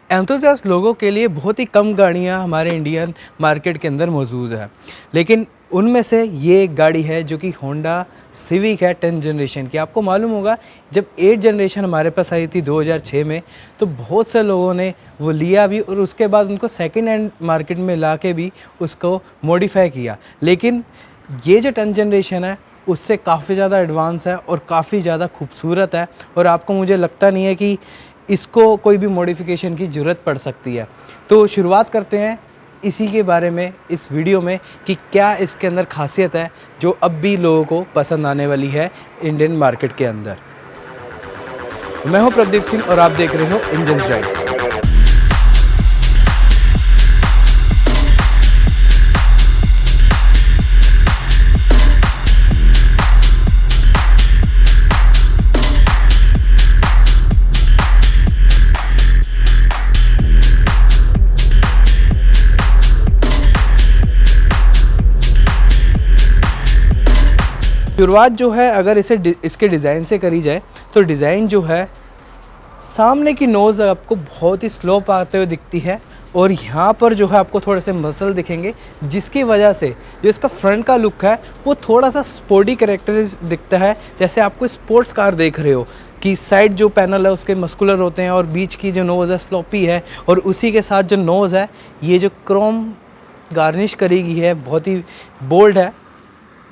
Enthusiast लोगों के लिए बहुत ही कम गाड़ियाँ हमारे इंडियन मार्केट के अंदर मौजूद है, लेकिन उनमें से ये एक गाड़ी है जो कि होंडा सिविक है 10th जनरेशन की। आपको मालूम होगा जब 8th जनरेशन हमारे पास आई थी 2006 में, तो बहुत से लोगों ने वो लिया भी और उसके बाद उनको सेकेंड हैंड मार्केट में ला के भी उसको मॉडिफाई किया। लेकिन ये जो 10th जनरेशन है उससे काफ़ी ज़्यादा एडवांस है और काफ़ी ज़्यादा खूबसूरत है, और आपको मुझे लगता नहीं है कि इसको कोई भी मॉडिफिकेशन की ज़रूरत पड़ सकती है। तो शुरुआत करते हैं इसी के बारे में इस वीडियो में कि क्या इसके अंदर खासियत है जो अब भी लोगों को पसंद आने वाली है इंडियन मार्केट के अंदर। मैं हूं प्रदीप सिंह और आप देख रहे हो इंजन्स ड्राइव। शुरुआत जो है अगर इसके डिज़ाइन से करी जाए तो डिज़ाइन जो है सामने की नोज़ आपको बहुत ही स्लोप आते हुए दिखती है, और यहाँ पर जो है आपको थोड़े से मसल दिखेंगे, जिसकी वजह से जो इसका फ्रंट का लुक है वो थोड़ा सा स्पोर्टी कैरेक्टरिस्टिक दिखता है। जैसे आपको स्पोर्ट्स कार देख रहे हो कि साइड जो पैनल है उसके मस्कुलर होते हैं और बीच की जो नोज़ है स्लोपी है, और उसी के साथ जो नोज़ है ये जो क्रोम गार्निश करी गई है बहुत ही बोल्ड है,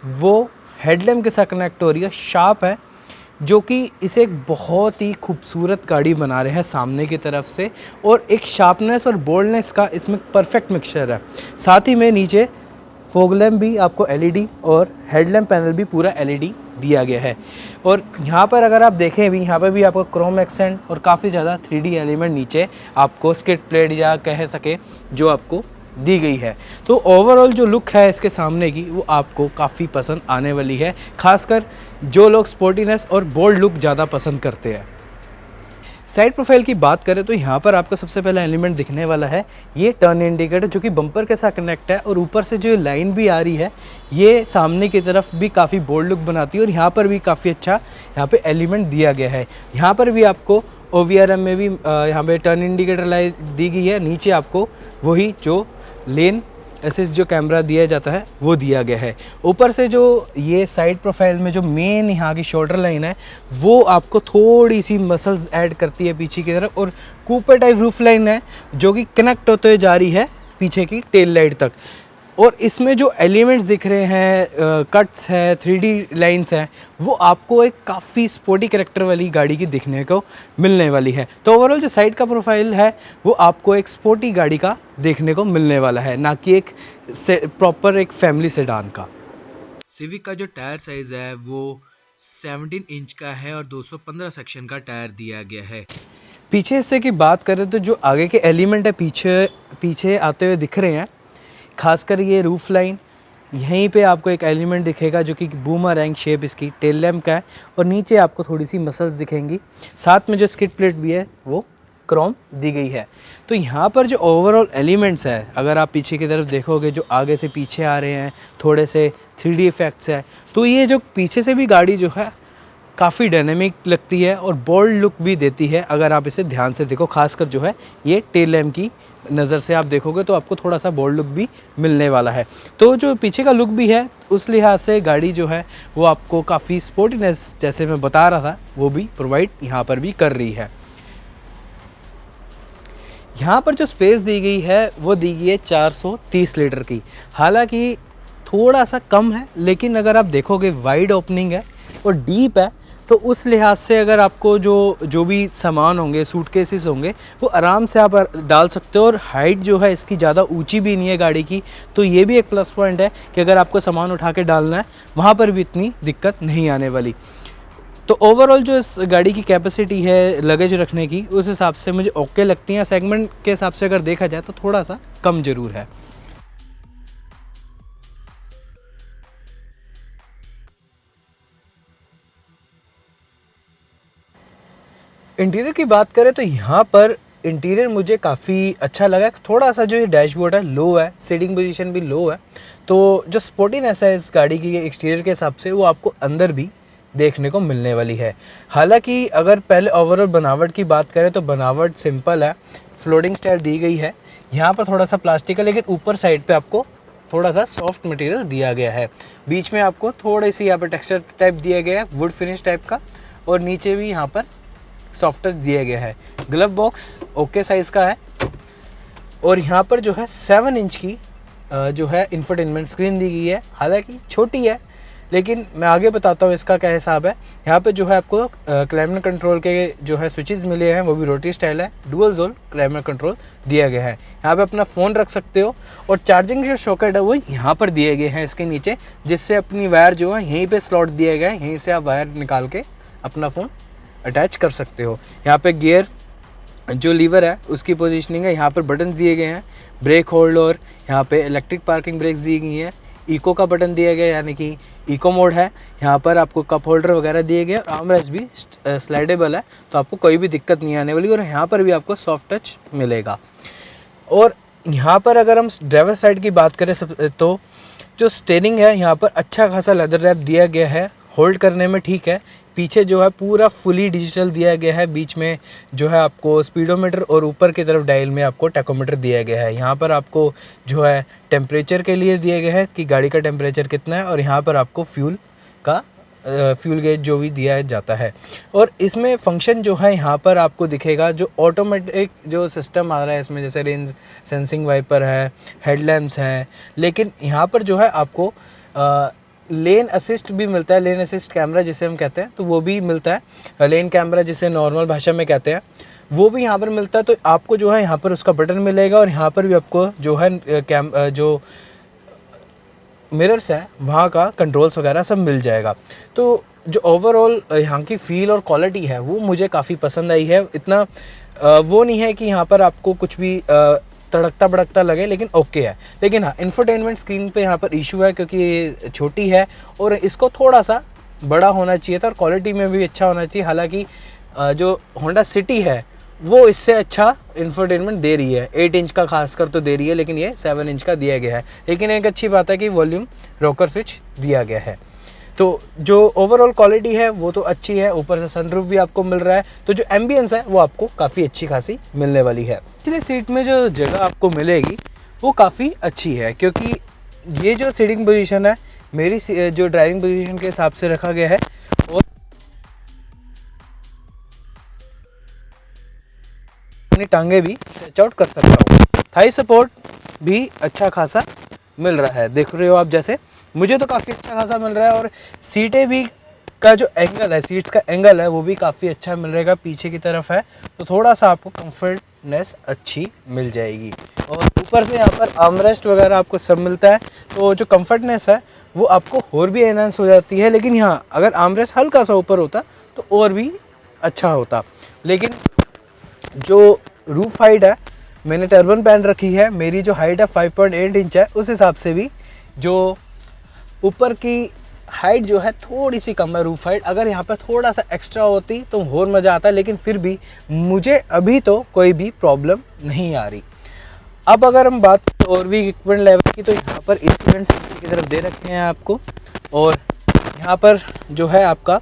वो हेडलैम्प के साथ कनेक्ट हो रही है, शार्प है, जो कि इसे एक बहुत ही खूबसूरत गाड़ी बना रहे हैं सामने की तरफ से, और एक शार्पनेस और बोल्डनेस का इसमें परफेक्ट मिक्सचर है। साथ ही में नीचे फॉग लैम्प भी आपको एलईडी और हेडलैम्प पैनल भी पूरा एलईडी दिया गया है, और यहाँ पर अगर आप देखें भी यहाँ पर भी आपको क्रोम एक्सेंट और काफ़ी ज़्यादा 3D एलिमेंट नीचे आपको स्किड प्लेट या कह सके जो आपको दी गई है। तो ओवरऑल जो लुक है इसके सामने की वो आपको काफ़ी पसंद आने वाली है, खासकर जो लोग स्पोर्टीनेस और बोल्ड लुक ज़्यादा पसंद करते हैं। साइड प्रोफाइल की बात करें तो यहाँ पर आपको सबसे पहला एलिमेंट दिखने वाला है ये टर्न इंडिकेटर, जो कि बम्पर के साथ कनेक्ट है, और ऊपर से जो लाइन भी आ रही है ये सामने की तरफ भी काफ़ी बोल्ड लुक बनाती है, और यहाँ पर भी काफ़ी अच्छा यहाँ पे एलिमेंट दिया गया है। यहाँ पर भी आपको OVRM में भी यहाँ पे टर्न इंडिकेटर लाइट दी गई है, नीचे आपको वही जो लेन असिस्ट जो कैमरा दिया जाता है वो दिया गया है। ऊपर से जो ये साइड प्रोफाइल में जो मेन यहाँ की शोल्डर लाइन है वो आपको थोड़ी सी मसल्स ऐड करती है पीछे की तरफ, और कूपर टाइप रूफ लाइन है जो कि कनेक्ट होते हुए जा रही है पीछे की टेल लाइट तक। और इसमें जो एलिमेंट्स दिख रहे हैं, कट्स है, 3D लाइंस हैं, वो आपको एक काफ़ी स्पोर्टी कैरेक्टर वाली गाड़ी की दिखने को मिलने वाली है। तो ओवरऑल जो साइड का प्रोफाइल है वो आपको एक स्पोर्टी गाड़ी का देखने को मिलने वाला है, ना कि एक प्रॉपर एक फैमिली सेडान का। सिविक का जो टायर साइज़ है वो 17 इंच का है और 215 सेक्शन का टायर दिया गया है। पीछे हिस्से की बात करें तो जो आगे के एलिमेंट है पीछे आते हुए दिख रहे हैं, खासकर ये रूफ लाइन, यहीं पे आपको एक एलिमेंट दिखेगा जो कि बूमरैंग शेप इसकी टेल लैम्प का है, और नीचे आपको थोड़ी सी मसल्स दिखेंगी। साथ में जो स्किड प्लेट भी है वो क्रोम दी गई है। तो यहाँ पर जो ओवरऑल एलिमेंट्स है, अगर आप पीछे की तरफ देखोगे जो आगे से पीछे आ रहे हैं, थोड़े से 3D इफेक्ट्स है, तो ये जो पीछे से भी गाड़ी जो है काफ़ी डायनेमिक लगती है और बोल्ड लुक भी देती है अगर आप इसे ध्यान से देखो। खासकर जो है ये टेल लैम्प की नज़र से आप देखोगे तो आपको थोड़ा सा बोल्ड लुक भी मिलने वाला है। तो जो पीछे का लुक भी है उस लिहाज से गाड़ी जो है वो आपको काफ़ी स्पोर्टीनेस, जैसे मैं बता रहा था, वो भी प्रोवाइड यहाँ पर भी कर रही है। यहाँ पर जो स्पेस दी गई है वो दी गई है 430 लीटर की, हालांकि थोड़ा सा कम है, लेकिन अगर आप देखोगे वाइड ओपनिंग है और डीप है, तो उस लिहाज से अगर आपको जो भी सामान होंगे, सूटकेसेस होंगे, वो आराम से आप डाल सकते हो। और हाइट जो है इसकी ज़्यादा ऊंची भी नहीं है गाड़ी की, तो ये भी एक प्लस पॉइंट है कि अगर आपको सामान उठा के डालना है वहाँ पर भी इतनी दिक्कत नहीं आने वाली। तो ओवरऑल जो इस गाड़ी की कैपेसिटी है लगेज रखने की, उस हिसाब से मुझे ओके लगती है। सेगमेंट के हिसाब से अगर देखा जाए तो थोड़ा सा कम ज़रूर है। इंटीरियर की बात करें तो यहाँ पर इंटीरियर मुझे काफ़ी अच्छा लगा। थोड़ा सा जो ये डैशबोर्ड है लो है, सीटिंग पोजीशन भी लो है, तो जो स्पोर्टीनेस है इस गाड़ी की एक्सटीरियर के हिसाब से वो आपको अंदर भी देखने को मिलने वाली है। हालांकि अगर पहले ओवरऑल बनावट की बात करें तो बनावट सिंपल है, फ्लोटिंग स्टाइल दी गई है। यहाँ पर थोड़ा सा प्लास्टिक है, लेकिन ऊपर साइड पे आपको थोड़ा सा सॉफ्ट मटेरियल दिया गया है। बीच में आपको थोड़ी सी यहाँ पर टेक्सचर टाइप दिया गया है, वुड फिनिश टाइप का, और नीचे भी यहाँ पर सॉफ्ट टच दिया गया है। ग्लव बॉक्स ओके साइज़ का है, और यहाँ पर जो है 7 इंच की जो है इंफोटेनमेंट स्क्रीन दी गई है। हालांकि छोटी है, लेकिन मैं आगे बताता हूँ इसका क्या हिसाब है। यहाँ पे जो है आपको क्लाइमेट कंट्रोल के जो है स्विचेस मिले हैं, वो भी रोटरी स्टाइल है। डुअल जोन क्लाइमेट कंट्रोल दिया गया है। यहाँ पे अपना फ़ोन रख सकते हो, और चार्जिंग जो सॉकेट है वो यहाँ पर दिए गए हैं इसके नीचे, जिससे अपनी वायर जो है यहीं पे स्लॉट दिया गया है, यहीं से आप वायर निकाल के अपना फ़ोन अटैच कर सकते हो। यहाँ पे गियर जो लीवर है उसकी पोजीशनिंग है, यहाँ पर बटन दिए गए हैं, ब्रेक होल्ड, और यहाँ पे इलेक्ट्रिक पार्किंग ब्रेक्स दी गई हैं। इको का बटन दिया गया है, यानी कि इको मोड है। यहाँ पर आपको कप होल्डर वगैरह दिए गए, आर्मरेस्ट भी स्लाइडेबल है, तो आपको कोई भी दिक्कत नहीं आने वाली। और यहाँ पर भी आपको सॉफ्ट टच मिलेगा। और यहाँ पर अगर हम ड्राइवर साइड की बात करें तो जो स्टीयरिंग है यहाँ पर अच्छा खासा लेदर रैप दिया गया है, होल्ड करने में ठीक है। पीछे जो है पूरा फुली डिजिटल दिया गया है। बीच में जो है आपको स्पीडोमीटर, और ऊपर की तरफ डायल में आपको टैकोमीटर दिया गया है। यहाँ पर आपको जो है टेम्परेचर के लिए दिया गया है कि गाड़ी का टेम्परेचर कितना है, और यहाँ पर आपको फ्यूल गेज जो भी दिया जाता है। और इसमें फंक्शन जो है यहाँ पर आपको दिखेगा, जो ऑटोमेटिक जो सिस्टम आ रहा है इसमें, जैसे रेंज सेंसिंग वाइपर है, हेडलैम्प्स हैं, लेकिन यहाँ पर जो है आपको लेन असिस्ट भी मिलता है। लेन असिस्ट कैमरा जिसे हम कहते हैं, तो वो भी मिलता है। लेन कैमरा जिसे नॉर्मल भाषा में कहते हैं, वो भी यहाँ पर मिलता है। तो आपको जो है यहाँ पर उसका बटन मिलेगा, और यहाँ पर भी आपको जो है जो मिरर्स हैं वहाँ का कंट्रोल्स वगैरह सब मिल जाएगा। तो जो ओवरऑल यहाँ की फ़ील और क्वालिटी है वो मुझे काफ़ी पसंद आई है। इतना वो नहीं है कि यहाँ पर आपको कुछ भी तड़कता भड़कता लगे, लेकिन ओके है। लेकिन हाँ, इंफोटेनमेंट स्क्रीन पे यहाँ पर इशू है, क्योंकि ये छोटी है और इसको थोड़ा सा बड़ा होना चाहिए था, और क्वालिटी में भी अच्छा होना चाहिए। हालांकि जो होंडा सिटी है वो इससे अच्छा इंफोटेनमेंट दे रही है, 8 इंच का खासकर तो दे रही है, लेकिन ये 7 इंच का दिया गया है। लेकिन एक अच्छी बात है कि वॉल्यूम रॉकर स्विच दिया गया है। तो जो ओवरऑल क्वालिटी है वो तो अच्छी है, ऊपर से सनरूफ भी आपको मिल रहा है, तो जो एम्बियंस है वो आपको काफ़ी अच्छी खासी मिलने वाली है। पिछले सीट में जो जगह आपको मिलेगी वो काफ़ी अच्छी है, क्योंकि ये जो सीटिंग पोजीशन है मेरी जो ड्राइविंग पोजीशन के हिसाब से रखा गया है, और अपनी टांगे भी स्ट्रेच आउट कर सकता हूँ। थाई सपोर्ट भी अच्छा खासा मिल रहा है, देख रहे हो आप, जैसे मुझे तो काफ़ी अच्छा खासा मिल रहा है। और सीटें भी का जो एंगल है, सीट्स का एंगल है वो भी काफ़ी अच्छा मिल रहेगा, पीछे की तरफ है, तो थोड़ा सा आपको कंफर्टनेस अच्छी मिल जाएगी। और ऊपर से यहाँ पर आर्मरेस्ट वगैरह आपको सब मिलता है, तो जो कंफर्टनेस है वो आपको और भी एनहांस हो जाती है। लेकिन यहाँ अगर आर्मरेस्ट हल्का सा ऊपर होता तो और भी अच्छा होता। लेकिन जो रूफ हाइट है, मैंने टर्बन पैन रखी है, मेरी जो हाइट है 5.8 इंच है, उस हिसाब से भी जो ऊपर की हाइट जो है थोड़ी सी कम है रूफ हाइट। अगर यहाँ पर थोड़ा सा एक्स्ट्रा होती तो और मज़ा आता, लेकिन फिर भी मुझे अभी तो कोई भी प्रॉब्लम नहीं आ रही। अब अगर हम बात करें और भी इक्विपमेंट लेवल की, तो यहाँ पर इंस्ट्रूमेंट्स की तरफ दे रखे हैं आपको, और यहाँ पर जो है आपका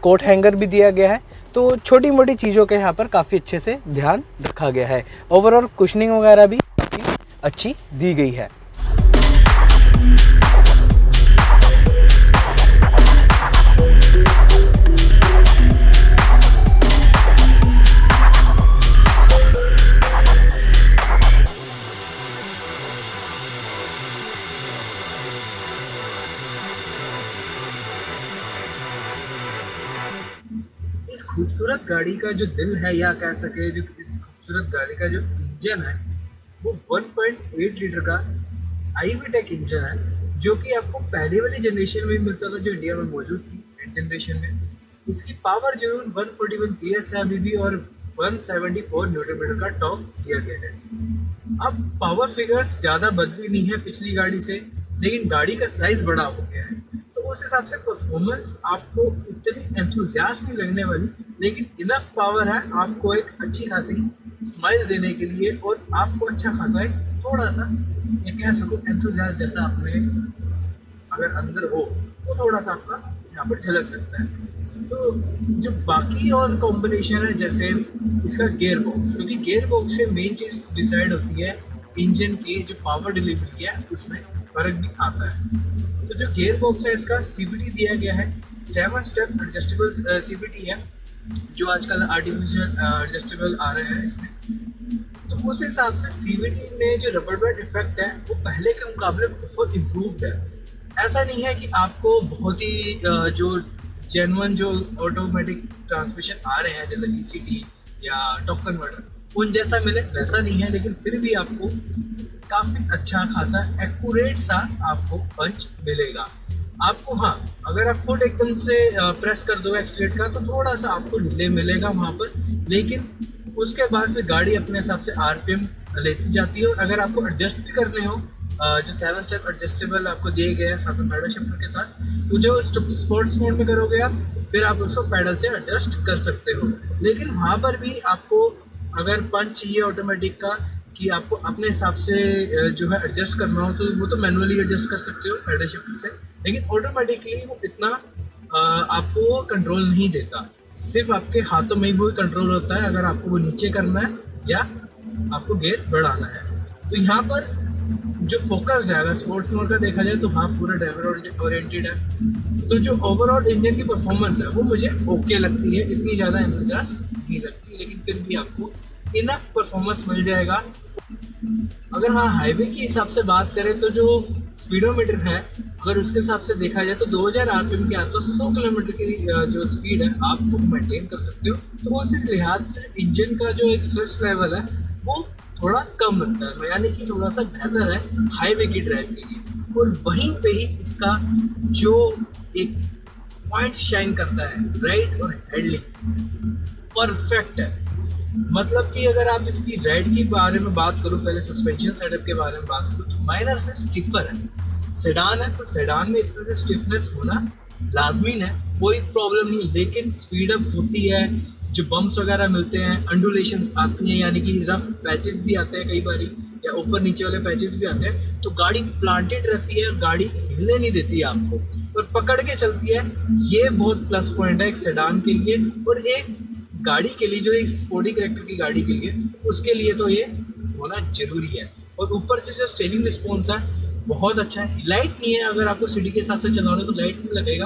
कोट हैंगर भी दिया गया है। तो छोटी मोटी चीज़ों के यहाँ पर काफ़ी अच्छे से ध्यान रखा गया है। ओवरऑल कुशनिंग वगैरह भी काफ़ी अच्छी दी गई है। इस खूबसूरत गाड़ी का जो दिल है, या कह सके जो इस खूबसूरत गाड़ी का जो इंजन है, वो 1.8 लीटर का आईवी टेक इंजन है, जो कि आपको पहली वाली जनरेशन में मिलता था जो इंडिया में मौजूद थी 8 जनरेशन में। इसकी पावर जरूर 141 PS है अभी भी, और 174 न्यूटन मीटर का टॉर्क दिया गया है। अब पावर फिगर्स ज़्यादा बदली नहीं है पिछली गाड़ी से, लेकिन गाड़ी का साइज बड़ा हो गया है, तो उस हिसाब से परफॉर्मेंस आपको उतनी एंथुसियास्ट नहीं लगने वाली, लेकिन इनफ पावर है आपको एक अच्छी खासी स्माइल देने के लिए, और आपको अच्छा खासा एक थोड़ा सा ये कह सको एंथुसियास्ट जैसा अपने अगर अंदर हो तो थोड़ा सा आपका यहाँ पर झलक सकता है। तो जो बाकी और कॉम्बिनेशन है, जैसे इसका गियर बॉक्स, क्योंकि गियर बॉक्स से मेन चीज़ डिसाइड होती है इंजन की जो पावर डिलीवरी है, उसमें फ़र्क भी आता है। तो जो गियर बॉक्स है इसका सीवीटी दिया गया है, 7 स्टेप एडजस्टेबल सीवीटी है, जो आजकल आर्टिफिशियल एडजस्टेबल आ रहे हैं इसमें। तो उस हिसाब से सीवीटी में जो रबर बैंड इफेक्ट है वो पहले के मुकाबले बहुत इम्प्रूव्ड है। ऐसा नहीं है कि आपको बहुत ही जो जेन्युइन जो ऑटोमेटिक ट्रांसमिशन आ रहे हैं जैसे डीसीटी या टॉप कन्वर्टर उन जैसा मिले, वैसा नहीं है, लेकिन फिर भी आपको काफ़ी अच्छा खासा एक्यूरेट सा आपको पंच मिलेगा। आपको हाँ, अगर आप फुट एकदम से प्रेस कर दो एक्सीलेट का तो थोड़ा सा आपको डिले मिलेगा वहाँ पर, लेकिन उसके बाद फिर गाड़ी अपने हिसाब से आरपीएम लेती जाती है। और अगर आपको एडजस्ट भी करने हो, जो 7 स्टेप एडजस्टेबल आपको दिए गए हैं साथ में पैडल शिफ्टर के साथ, तो जो स्पोर्ट्स मोड में करोगे आप, फिर आप उसको पैडल से एडजस्ट कर सकते हो। लेकिन वहाँ पर भी आपको अगर पंच चाहिए ऑटोमेटिक का कि आपको अपने हिसाब से जो है एडजस्ट करना हो, तो वो तो मैनुअली एडजस्ट कर सकते हो पैडल शिफ्टर से, लेकिन ऑटोमेटिकली वो इतना आपको कंट्रोल नहीं देता। सिर्फ आपके हाथों में ही वो कंट्रोल होता है अगर आपको वो नीचे करना है या आपको गियर बढ़ाना है। तो यहाँ पर जो फोकस्ड है, अगर स्पोर्ट्स मोड का देखा जाए तो हाँ पूरा ड्राइवर ओरिएंटेड है। तो जो ओवरऑल इंजन की परफॉर्मेंस है वो मुझे ओके लगती है, इतनी ज़्यादा एंथुसियास्ट नहीं लगती, लेकिन फिर भी आपको इनफ परफॉर्मेंस मिल जाएगा। अगर हाँ हाईवे के हिसाब से बात करें तो जो स्पीडोमीटर है, अगर उसके हिसाब से देखा जाए तो 2000 आरपीएम के आसपास 100 किलोमीटर की जो स्पीड है आप वो मेंटेन कर सकते हो। तो उस लिहाज से इंजन का जो एक स्ट्रेस लेवल है वो थोड़ा कम लगता है, यानी कि थोड़ा सा बेहतर है हाईवे की ड्राइव के लिए। और वहीं पे ही इसका जो एक पॉइंट शाइन करता है, राइड और हैंडलिंग परफेक्ट है। मतलब कि अगर आप इसकी राइड के बारे में बात करूँ, पहले सस्पेंशन सेटअप के बारे में बात करूँ, तो माइनर से स्टिफर है। सेडान है तो सेडान में इतने से स्टिफनेस होना लाजमी है, कोई प्रॉब्लम नहीं, लेकिन स्पीड अप होती है, जो बम्प्स वगैरह मिलते हैं, अंडुलेशंस आती हैं, यानी कि रफ पैचेस भी आते हैं कई बारी, या ऊपर नीचे वाले पैचेस भी आते हैं, तो गाड़ी प्लांटेड रहती है और गाड़ी हिलने नहीं देती है आपको, और पकड़ के चलती है। ये बहुत प्लस पॉइंट है एक सेडान के लिए, और एक गाड़ी के लिए जो एक स्पोर्टी कैरेक्टर की गाड़ी के लिए, उसके लिए तो ये होना जरूरी है। और ऊपर से जो स्टीयरिंग रिस्पॉन्स है बहुत अच्छा है। लाइट नहीं है, अगर आपको सिटी के हिसाब से चलाना तो लाइट नहीं लगेगा,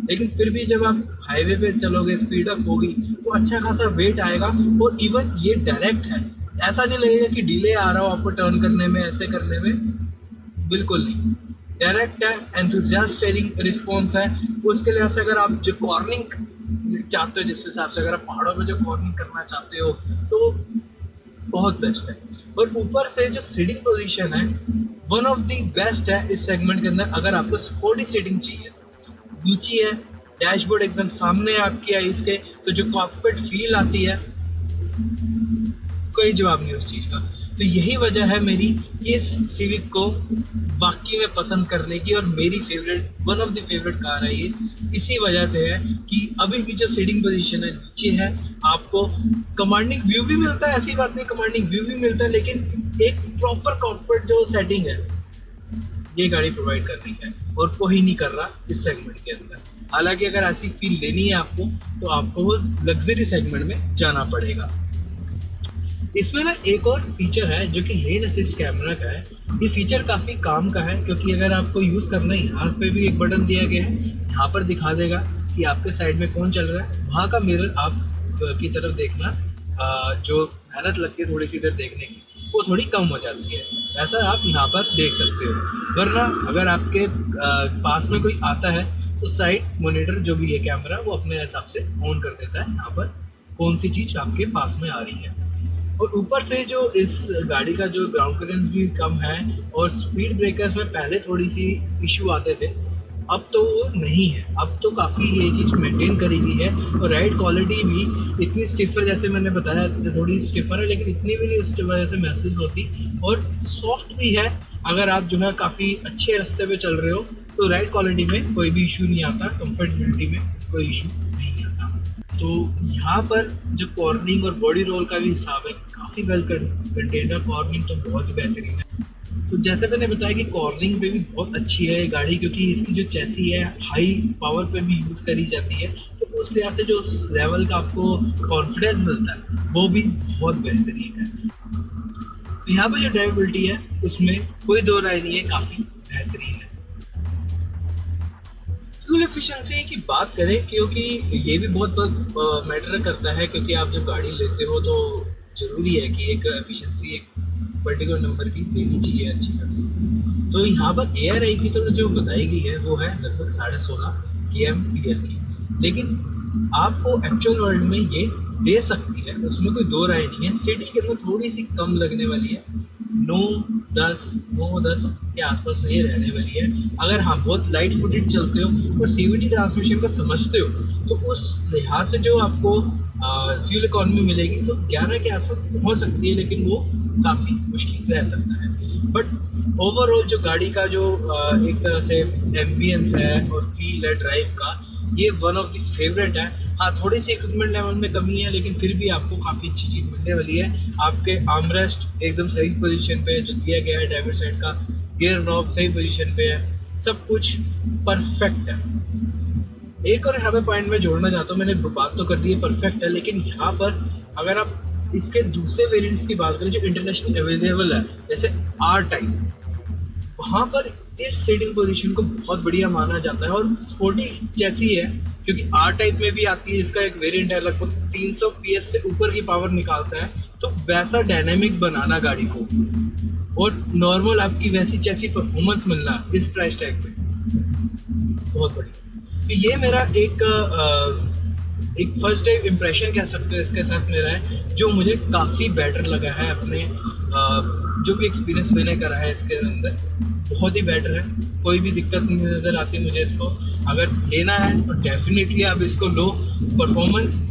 लेकिन फिर भी जब आप हाईवे पे चलोगे, स्पीड अप होगी, तो अच्छा खासा वेट आएगा। और इवन ये डायरेक्ट है, ऐसा नहीं लगेगा कि डिले आ रहा हो आपको टर्न करने में, ऐसे करने में, बिल्कुल नहीं, डायरेक्ट है। एंथुसियास्ट स्टीयरिंग रिस्पॉन्स है। उसके लिए अगर आप जो कॉर्निंग चाहते हो, जिस हिसाब से अगर आप पहाड़ों में जो कॉर्निंग करना चाहते हो, तो बहुत बेस्ट है। और ऊपर से जो सीटिंग पोजीशन है वन ऑफ द बेस्ट है इस सेगमेंट के अंदर। अगर आपको स्पोर्टी सीटिंग चाहिए, नीचे है, डैशबोर्ड एकदम सामने आपकी है इसके, तो जो कॉकपिट फील आती है, कोई जवाब नहीं उस चीज़ का। तो यही वजह है मेरी इस सिविक को वाकई में पसंद करने की, और मेरी favourite, one of the favourite car है ये। इसी वजह से है कि अभी की जो सीटिंग पोजीशन है नीचे है, आपको कमांडिंग व्यू भी मिलता है, ऐसी बात नहीं, कमांडिंग व्यू भी मिलता है, लेकिन एक प्रॉपर कॉकपिट जो सेटिंग है ये गाड़ी प्रोवाइड कर रही है, और कोई नहीं कर रहा इस सेगमेंट के अंदर। हालांकि अगर ऐसी फील लेनी है आपको, तो आपको लग्जरी सेगमेंट में जाना पड़ेगा। इसमें ना एक और फीचर है जो कि लेन असिस्ट कैमरा का है। ये फीचर काफ़ी काम का है, क्योंकि अगर आपको यूज़ करना है, यहाँ पे भी एक बटन दिया गया है, यहाँ पर दिखा देगा कि आपके साइड में कौन चल रहा है। वहाँ का मिरर आप की तरफ देखना, जो मेहनत लगती है थोड़ी सी देर देखने की, वो थोड़ी कम हो जाती है। ऐसा आप यहाँ पर देख सकते हो। वरना अगर आपके पास में कोई आता है तो साइड मॉनिटर जो भी है कैमरा, वो अपने हिसाब से ऑन कर देता है यहाँ पर कौन सी चीज़ आपके पास में आ रही है। और ऊपर से जो इस गाड़ी का जो ग्राउंड क्लियरेंस भी कम है, और स्पीड ब्रेकर्स में पहले थोड़ी सी इशू आते थे, अब तो वो नहीं है। अब तो काफ़ी ये चीज़ मेंटेन करी गई है। और राइड क्वालिटी भी इतनी स्टिफर, जैसे मैंने बताया थोड़ी स्टिफर है, लेकिन इतनी भी नहीं उस वजह से महसूस होती, और सॉफ्ट भी है। अगर आप जो है काफ़ी अच्छे रास्ते पे चल रहे हो तो राइड क्वालिटी में कोई भी इशू नहीं आता, कंफर्टेबिलिटी में कोई इशू नहीं आता। तो यहाँ पर जो कॉर्निंग और बॉडी रोल का भी हिसाब है, काफ़ी वेल कंटेनर कॉर्निंग तो बहुत ही बेहतरीन है। तो जैसे मैंने बताया कि कॉर्निंग पे भी बहुत अच्छी है गाड़ी, क्योंकि इसकी जो चैसी है हाई पावर पे भी यूज़ करी जाती है, तो उस लिहाज से जो उस लेवल का आपको कॉन्फिडेंस मिलता है वो भी बहुत बेहतरीन है। तो यहाँ पर जो ड्राइवेबिलिटी है उसमें कोई दो राय नहीं है, काफ़ी बेहतरीन है। फ्यूल एफिशिएंसी की बात करें, क्योंकि ये भी बहुत मैटर करता है, क्योंकि आप जब गाड़ी लेते हो तो ज़रूरी है कि एक एफिशिएंसी एक पर्टिकुलर नंबर की देनी चाहिए अच्छी खासी। तो यहाँ पर ARAI की तो जो बताई गई है वो है लगभग 16.5 kmph की, लेकिन आपको एक्चुअल वर्ल्ड में ये दे सकती है, उसमें कोई दो राय नहीं है। सिटी के अंदर थोड़ी सी कम लगने वाली है, 9-10 के आसपास सही रहने वाली है। अगर हाँ बहुत लाइट फुटेड चलते हो और CVT ट्रांसमिशन को समझते हो तो उस लिहाज से जो आपको फ्यूल इकॉनमी मिलेगी तो 11 के आसपास पहुँच सकती है, लेकिन वो काफ़ी मुश्किल रह सकता है। बट ओवरऑल जो गाड़ी का जो एक तरह से एम्बियंस है और फील है ड्राइव का, ये वन ऑफ द फेवरेट है। हाँ थोड़ी सी इक्विपमेंट लेवल में कमी है, लेकिन फिर भी आपको काफ़ी अच्छी चीज़ मिलने वाली है। आपके आर्मरेस्ट एकदम सही पोजीशन पे है जो दिया गया है ड्राइवर साइड का, गियर नॉब सही पोजीशन पे है, सब कुछ परफेक्ट है। एक और यहाँ पे पॉइंट में जोड़ना चाहता हूँ, मैंने बात तो कर दी है परफेक्ट है, लेकिन यहाँ पर अगर आप इसके दूसरे वेरिएंट्स की बात करें जो इंटरनेशनल अवेलेबल है, जैसे R टाइप, वहाँ पर इस सीटिंग पोजीशन को बहुत बढ़िया माना जाता है और स्पोर्टी जैसी है, क्योंकि R टाइप में भी आती है, इसका एक वेरिएंट है लगभग 300 PS से ऊपर की पावर निकालता है। तो वैसा डायनेमिक बनाना गाड़ी को और नॉर्मल आपकी वैसी जैसी परफॉर्मेंस मिलना इस प्राइस टैग पे बहुत बढ़िया। तो ये मेरा एक फर्स्ट डे इम्प्रेशन कह सकते हो इसके साथ मेरा है, जो मुझे काफ़ी बेटर लगा है। अपने जो भी एक्सपीरियंस मैंने करा है इसके अंदर बहुत ही बेटर है, कोई भी दिक्कत नहीं नज़र आती मुझे इसको। अगर लेना है तो डेफिनेटली आप इसको लो। परफॉर्मेंस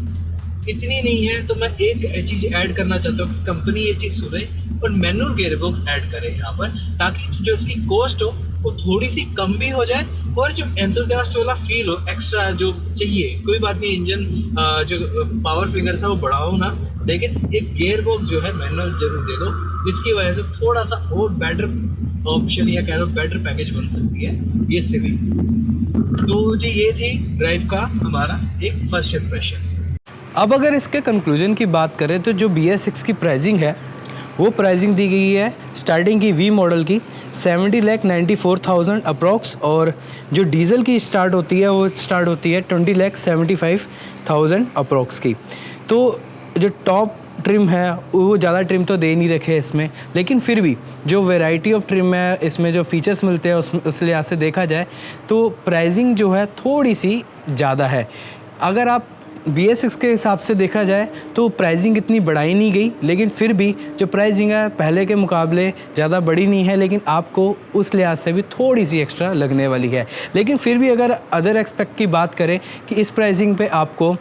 इतनी नहीं है तो मैं एक चीज़ ऐड करना चाहता हूँ कि कंपनी ये चीज़ सुने और मैनुअल गियरबॉक्स ऐड करे यहाँ पर, ताकि जो इसकी कॉस्ट हो वो थोड़ी सी कम भी हो जाए और जो एंथुसियास्ट वाला फील हो एक्स्ट्रा जो चाहिए। कोई बात नहीं, इंजन जो पावर फिगर्स है वो बढ़ाओ ना, लेकिन एक गियर बॉक्स जो है मैनुअल जरूर दे दो, जिसकी वजह से थोड़ा सा और बेटर ऑप्शन या कह लो बेटर पैकेज बन सकती है ये सिविक। तो जी ये थी ड्राइव का हमारा एक फर्स्ट इम्प्रेशन। अब अगर इसके कंक्लूजन की बात करें तो जो BS6 की प्राइसिंग है वो प्राइसिंग दी गई है स्टार्टिंग की V मॉडल की 70,94,000 अप्रॉक्स, और जो डीजल की स्टार्ट होती है वो स्टार्ट होती है 20,75,000 अप्रॉक्स की। तो जो टॉप ट्रिम है वो ज़्यादा ट्रिम तो दे नहीं रखे इसमें, लेकिन फिर भी जो वैरायटी ऑफ ट्रिम है इसमें जो फीचर्स मिलते हैं उस लिहाज से देखा जाए तो प्राइसिंग जो है थोड़ी सी ज़्यादा है। अगर आप BS6 के हिसाब से देखा जाए तो प्राइसिंग इतनी बढ़ाई नहीं गई, लेकिन फिर भी जो प्राइसिंग है पहले के मुकाबले ज़्यादा बड़ी नहीं है, लेकिन आपको उस लिहाज से भी थोड़ी सी एक्स्ट्रा लगने वाली है। लेकिन फिर भी अगर अदर एक्सपेक्ट की बात करें कि इस प्राइसिंग पे आपको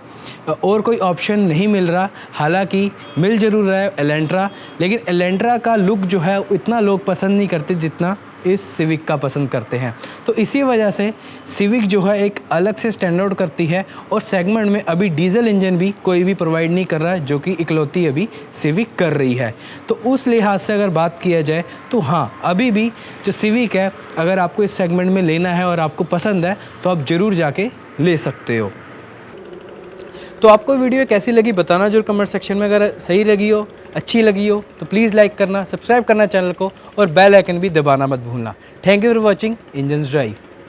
और कोई ऑप्शन नहीं मिल रहा, हालांकि मिल ज़रूर रहा है एलेंट्रा, लेकिन एलेंट्रा का लुक जो है इतना लोग पसंद नहीं करते जितना इस सिविक का पसंद करते हैं। तो इसी वजह से सिविक जो है एक अलग से स्टैंड आउट करती है, और सेगमेंट में अभी डीजल इंजन भी कोई भी प्रोवाइड नहीं कर रहा है, जो कि इकलौती अभी सिविक कर रही है। तो उस लिहाज से अगर बात किया जाए तो हाँ, अभी भी जो सिविक है अगर आपको इस सेगमेंट में लेना है और आपको पसंद है तो आप ज़रूर जाके ले सकते हो। तो आपको वीडियो कैसी लगी बताना जरूर कमेंट सेक्शन में। अगर सही लगी हो, अच्छी लगी हो तो प्लीज़ लाइक करना, सब्सक्राइब करना चैनल को, और बेल आइकन भी दबाना मत भूलना। Thank you for watching engines drive.